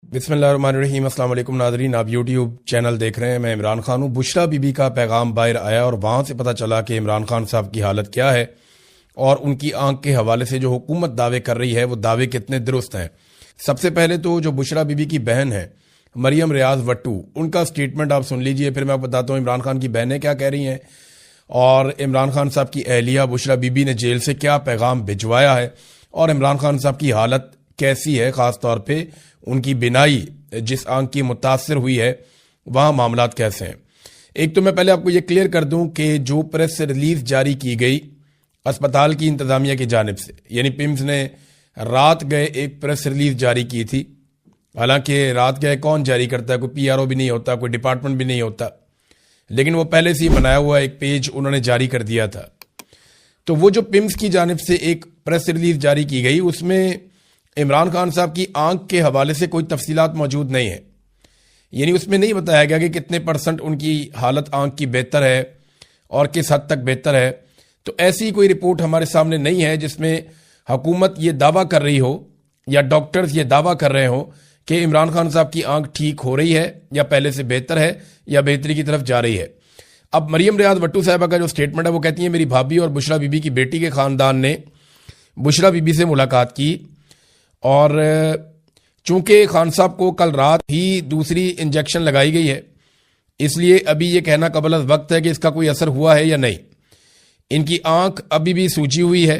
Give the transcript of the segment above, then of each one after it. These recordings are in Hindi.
बिस्मिल्लाहिर्रहमानिर्रहीम। अस्सलाम वालेकुम नाज़रीन, आप यूट्यूब चैनल देख रहे हैं। मैं इमरान खान हूँ। बुशरा बीबी का पैगाम बाहर आया और वहाँ से पता चला कि इमरान खान साहब की हालत क्या है और उनकी आंख के हवाले से जो हुकूमत दावे कर रही है वो दावे कितने दुरुस्त हैं। सबसे पहले तो जो बुशरा बीबी की बहन है मरियम रियाज वट्टू, उनका स्टेटमेंट आप सुन लीजिए, फिर मैं आपको बताता हूँ इमरान खान की बहनें क्या कह रही हैं और इमरान खान साहब की अहलिया बुशरा बीबी ने जेल से क्या पैगाम भिजवाया है और इमरान खान साहब की हालत कैसी है, ख़ास तौर पे उनकी बिनाई जिस आंख की मुतासर हुई है वहाँ मामलात कैसे हैं। एक तो मैं पहले आपको ये क्लियर कर दूं कि जो प्रेस रिलीज जारी की गई अस्पताल की इंतज़ामिया की जानिब से, यानी पिम्स ने रात गए एक प्रेस रिलीज जारी की थी। हालांकि रात गए कौन जारी करता है, कोई पीआरओ भी नहीं होता, कोई डिपार्टमेंट भी नहीं होता, लेकिन वो पहले से ही बनाया हुआ एक पेज उन्होंने जारी कर दिया था। तो वो जो पिम्स की जानिब से एक प्रेस रिलीज जारी की गई उसमें इमरान खान साहब की आंख के हवाले से कोई तफसीलात मौजूद नहीं है, यानी उसमें नहीं बताया गया कि कितने % उनकी हालत आंख की बेहतर है और किस हद तक बेहतर है। तो ऐसी कोई रिपोर्ट हमारे सामने नहीं है जिसमें हुकूमत ये दावा कर रही हो या डॉक्टर्स ये दावा कर रहे हो कि इमरान खान साहब की आंख ठीक हो रही है या पहले से बेहतर है या बेहतरी की तरफ जा रही है। अब मरियम रियाज वट्टू साहबा का जो स्टेटमेंट है वो कहती है मेरी भाभी और बुशरा बीबी की बेटी के खानदान ने बुशरा बीबी से मुलाकात की और चूंकि खान साहब को कल रात ही दूसरी इंजेक्शन लगाई गई है, इसलिए अभी ये कहना कबल अज़ वक्त है कि इसका कोई असर हुआ है या नहीं। इनकी आंख अभी भी सूजी हुई है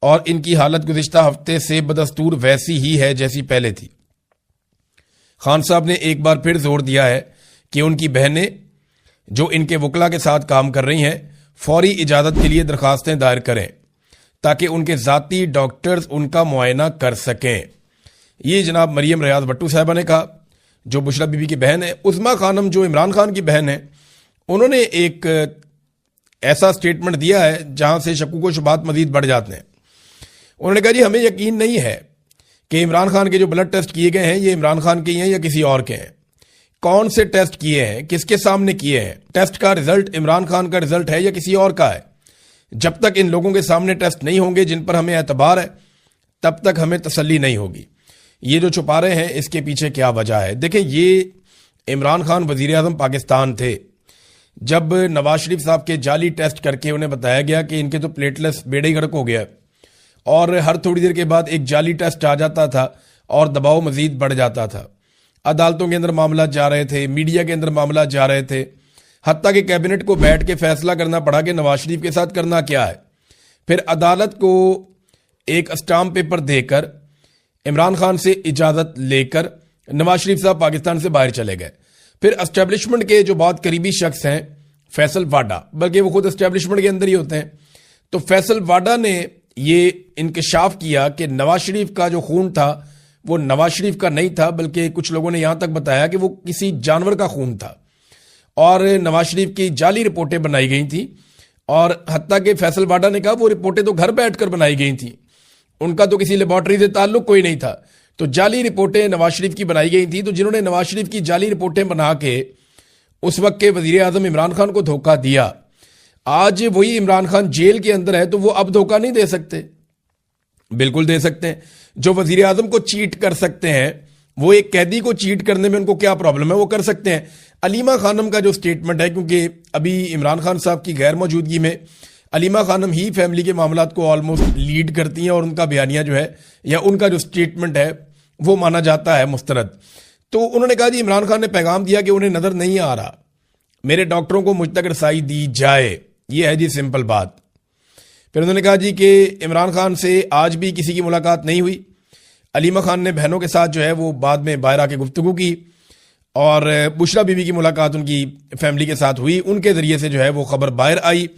और इनकी हालत गुज़िश्ता हफ्ते से बदस्तूर वैसी ही है जैसी पहले थी। खान साहब ने एक बार फिर जोर दिया है कि उनकी बहनें जो इनके वकला के साथ काम कर रही हैं फौरी इजाज़त के लिए दरखास्तें दायर करें ताकि उनके ज़ाती डॉक्टर्स उनका मुआयना कर सकें। ये जनाब मरियम रियाज वट्टू साहबा ने कहा, जो बुशरा बीबी की बहन है। उस्मा खानम जो इमरान खान की बहन है, उन्होंने एक ऐसा स्टेटमेंट दिया है जहां से शक्कू को शुबात मजीद बढ़ जाते हैं। उन्होंने कहा जी हमें यकीन नहीं है कि इमरान खान के जो ब्लड टेस्ट किए गए हैं ये इमरान खान के ही हैं या किसी और के हैं। कौन से टेस्ट किए हैं, किसके सामने किए हैं, टेस्ट का रिजल्ट इमरान खान का रिजल्ट है या किसी और का है। जब तक इन लोगों के सामने टेस्ट नहीं होंगे जिन पर हमें एतबार है तब तक हमें तसल्ली नहीं होगी। ये जो छुपा रहे हैं इसके पीछे क्या वजह है। देखें, ये इमरान खान वजीर आज़म पाकिस्तान थे जब नवाज शरीफ साहब के जाली टेस्ट करके उन्हें बताया गया कि इनके तो प्लेटलेट्स बेड़े गर्क हो गया और हर थोड़ी देर के बाद एक जाली टेस्ट आ जाता था और दबाव मजीद बढ़ जाता था। अदालतों के अंदर मामला जा रहे थे, मीडिया के अंदर मामला जा रहे थे, हत्ता कि कैबिनेट को बैठ के फैसला करना पड़ा कि नवाज शरीफ के साथ करना क्या है। फिर अदालत को एक स्टाम्प पेपर देकर इमरान खान से इजाज़त लेकर नवाज शरीफ साहब पाकिस्तान से बाहर चले गए। फिर एस्टेब्लिशमेंट के जो बहुत करीबी शख्स हैं फैसल वाडा, बल्कि वो खुद एस्टेब्लिशमेंट के अंदर ही होते हैं, तो फैसल वाडा ने ये इंकशाफ किया कि नवाज शरीफ का जो खून था वो नवाज शरीफ का नहीं था, बल्कि कुछ लोगों ने यहां तक बताया कि वो किसी जानवर का खून था और नवाज शरीफ की जाली रिपोर्टें बनाई गई थी। और हत्ता के फैसल वाडा ने कहा वो रिपोर्टें तो घर बैठकर बनाई गई थी, उनका तो किसी लेबॉर्ट्री से ताल्लुक कोई नहीं था, तो जाली रिपोर्टें नवाज शरीफ की बनाई गई थी। तो जिन्होंने नवाज शरीफ की जाली रिपोर्टें बना के उस वक्त के वजीर आजम इमरान खान को धोखा दिया, आज वही इमरान खान जेल के अंदर है तो वो अब धोखा नहीं दे सकते? बिल्कुल दे सकते हैं। जो वजीर आजम को चीट कर सकते हैं वो एक कैदी को चीट करने में उनको क्या प्रॉब्लम है, वो कर सकते हैं। अलीमा खानम का जो स्टेटमेंट है, क्योंकि अभी इमरान खान साहब की गैर मौजूदगी में अलीमा खानम ही फैमिली के मामलात को ऑलमोस्ट लीड करती हैं और उनका बयानिया जो है या उनका जो स्टेटमेंट है वो माना जाता है मुस्तरद। तो उन्होंने कहा जी इमरान खान ने पैगाम दिया कि उन्हें नजर नहीं आ रहा, मेरे डॉक्टरों को मुझ तक रसाई दी जाए, ये है जी सिंपल बात। फिर उन्होंने कहा जी कि इमरान खान से आज भी किसी की मुलाकात नहीं हुई। अलीमा खान ने बहनों के साथ जो है वो बाद में बाहर आके गुफ्तगू की और बुशरा बीबी की मुलाकात उनकी फैमिली के साथ हुई, उनके जरिए से जो है वो खबर बाहर आई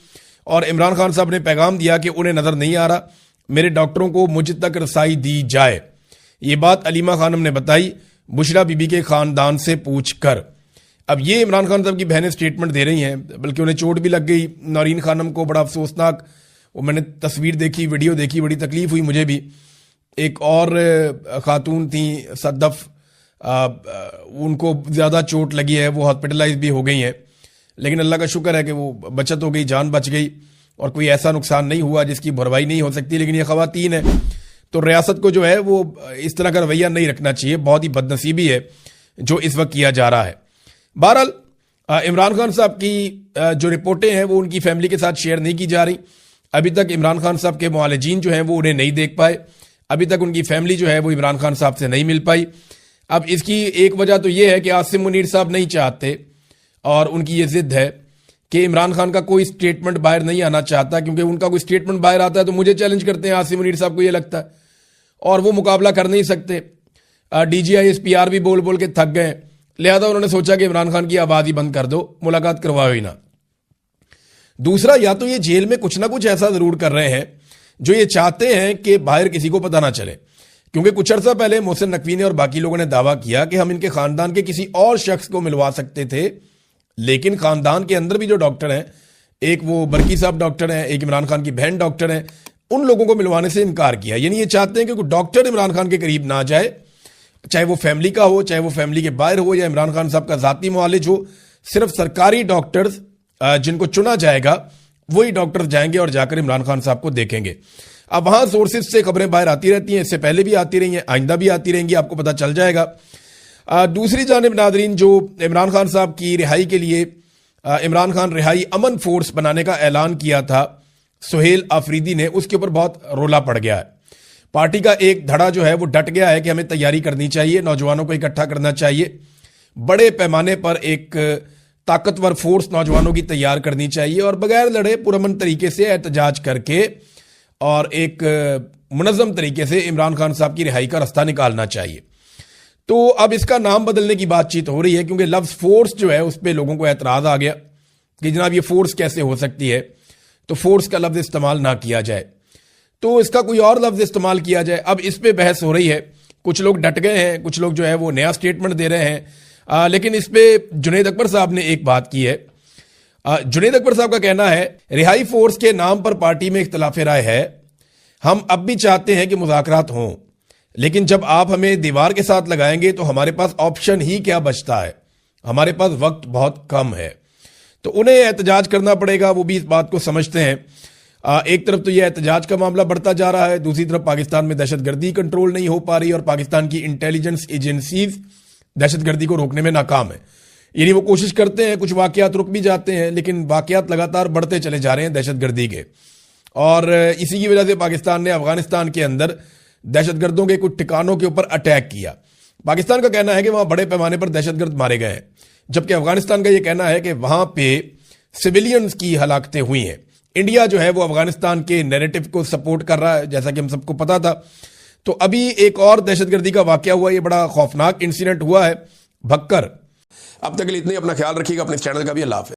और इमरान खान साहब ने पैगाम दिया कि उन्हें नजर नहीं आ रहा, मेरे डॉक्टरों को मुझ तक रसाई दी जाए। ये बात अलीमा खानम ने बताई बुशरा बीबी के खानदान से पूछ कर। अब ये इमरान खान साहब की बहनें स्टेटमेंट दे रही हैं, बल्कि उन्हें चोट भी लग गई। नौरीन खानम को बड़ा अफसोसनाक, वो मैंने तस्वीर देखी, वीडियो देखी, बड़ी तकलीफ हुई मुझे भी। एक और खातून थी सद्दफ, उनको ज़्यादा चोट लगी है, वो हॉस्पिटलाइज भी हो गई हैं, लेकिन अल्लाह का शुक्र है कि वो बचत हो गई, जान बच गई और कोई ऐसा नुकसान नहीं हुआ जिसकी भरपाई नहीं हो सकती। लेकिन ये ख़वातीन है तो रियासत को जो है वो इस तरह का रवैया नहीं रखना चाहिए। बहुत ही बदनसीबी है जो इस वक्त किया जा रहा है। बहरहाल इमरान खान साहब की जो रिपोर्टें हैं वो उनकी फैमिली के साथ शेयर नहीं की जा रही। अभी तक इमरान खान साहब के मुआलिजीन जो हैं वो उन्हें नहीं देख पाए। अभी तक उनकी फैमिली जो है वो इमरान खान साहब से नहीं मिल पाई। अब इसकी एक वजह तो ये है कि आसिम मुनीर साहब नहीं चाहते और उनकी ये जिद है कि इमरान खान का कोई स्टेटमेंट बाहर नहीं आना चाहता, क्योंकि उनका कोई स्टेटमेंट बाहर आता है तो मुझे चैलेंज करते हैं आसिम मुनीर साहब को, ये लगता है, और वो मुकाबला कर नहीं सकते। DGI SPR भी बोल बोल के थक गए, लिहाजा उन्होंने सोचा कि इमरान खान की आवाज ही बंद कर दो, मुलाकात करवाओ ही ना। दूसरा, या तो ये जेल में कुछ ना कुछ ऐसा जरूर कर रहे हैं जो ये चाहते हैं कि बाहर किसी को पता ना चले, क्योंकि कुछ अर्सा पहले मोहसिन नकवी ने और बाकी लोगों ने दावा किया कि हम इनके खानदान के किसी और शख्स को मिलवा सकते थे, लेकिन खानदान के अंदर भी जो डॉक्टर हैं, एक वो बरकी साहब डॉक्टर हैं, एक इमरान खान की बहन डॉक्टर हैं, उन लोगों को मिलवाने से इनकार किया। यानी ये चाहते हैं कि कोई डॉक्टर इमरान खान के करीब ना जाए, चाहे वो फैमिली का हो, चाहे वो फैमिली के बाहर हो, या इमरान खान साहब का जाती मुआलिज हो। सिर्फ सरकारी डॉक्टर्स जिनको चुना जाएगा वही डॉक्टर जाएंगे और जाकर इमरान खान साहब को देखेंगे। अब वहां सोर्सेज से खबरें बाहर आती रहती हैं, इससे पहले भी आती रही हैं, आइंदा भी आती रहेंगी, आपको पता चल जाएगा। दूसरी जानिब नादरीन, जो इमरान खान साहब की रिहाई के लिए इमरान खान रिहाई अमन फोर्स बनाने का ऐलान किया था सुहेल आफरीदी ने, उसके ऊपर बहुत रोला पड़ गया है। पार्टी का एक धड़ा जो है वो डट गया है कि हमें तैयारी करनी चाहिए, नौजवानों को इकट्ठा करना चाहिए, बड़े पैमाने पर एक ताकतवर फोर्स नौजवानों की तैयार करनी चाहिए और बगैर लड़े पुरअमन तरीके से एहतजाज करके और एक मुनज़्ज़म तरीके से इमरान खान साहब की रिहाई का रास्ता निकालना चाहिए। तो अब इसका नाम बदलने की बातचीत हो रही है, क्योंकि लफ्ज़ फोर्स जो है उस पर लोगों को एतराज़ आ गया कि जनाब ये फोर्स कैसे हो सकती है, तो फोर्स का लफ्ज़ इस्तेमाल ना किया जाए, तो इसका कोई और लफ्ज़ इस्तेमाल किया जाए। अब इस पर बहस हो रही है, कुछ लोग डट गए हैं, कुछ लोग जो है वो नया स्टेटमेंट दे रहे हैं। लेकिन इस पे जुनैद अकबर साहब ने एक बात की है। जुनैद अकबर साहब का कहना है, रिहाई फोर्स के नाम पर पार्टी में इख्तिलाफ राय है, हम अब भी चाहते हैं कि मुज़ाकरात हों, लेकिन जब आप हमें दीवार के साथ लगाएंगे तो हमारे पास ऑप्शन ही क्या बचता है, हमारे पास वक्त बहुत कम है। तो उन्हें एहतजाज करना पड़ेगा, वो भी इस बात को समझते हैं। एक तरफ तो यह एहतजाज का मामला बढ़ता जा रहा है, दूसरी तरफ पाकिस्तान में दहशतगर्दी कंट्रोल नहीं हो पा रही और पाकिस्तान की इंटेलिजेंस एजेंसीज दहशतगर्दी को रोकने में नाकाम है। यानी वो कोशिश करते हैं, कुछ वाकयात रुक भी जाते हैं, लेकिन वाकयात लगातार बढ़ते चले जा रहे हैं दहशतगर्दी के, और इसी की वजह से पाकिस्तान ने अफगानिस्तान के अंदर दहशतगर्दों के कुछ ठिकानों के ऊपर अटैक किया। पाकिस्तान का कहना है कि वहां बड़े पैमाने पर दहशतगर्द मारे गए हैं, जबकि अफगानिस्तान का यह कहना है कि वहां पे सिविलियंस की हलाकतें हुई हैं। इंडिया जो है वो अफगानिस्तान के नैरेटिव को सपोर्ट कर रहा है, जैसा कि हम सबको पता था। तो अभी एक और दहशतगर्दी का वाकया हुआ, ये बड़ा खौफनाक इंसिडेंट हुआ है भक्कर। अब तक के लिए इतने, अपना ख्याल रखिएगा, अपने चैनल का भी। अल्लाह हाफ़िज़।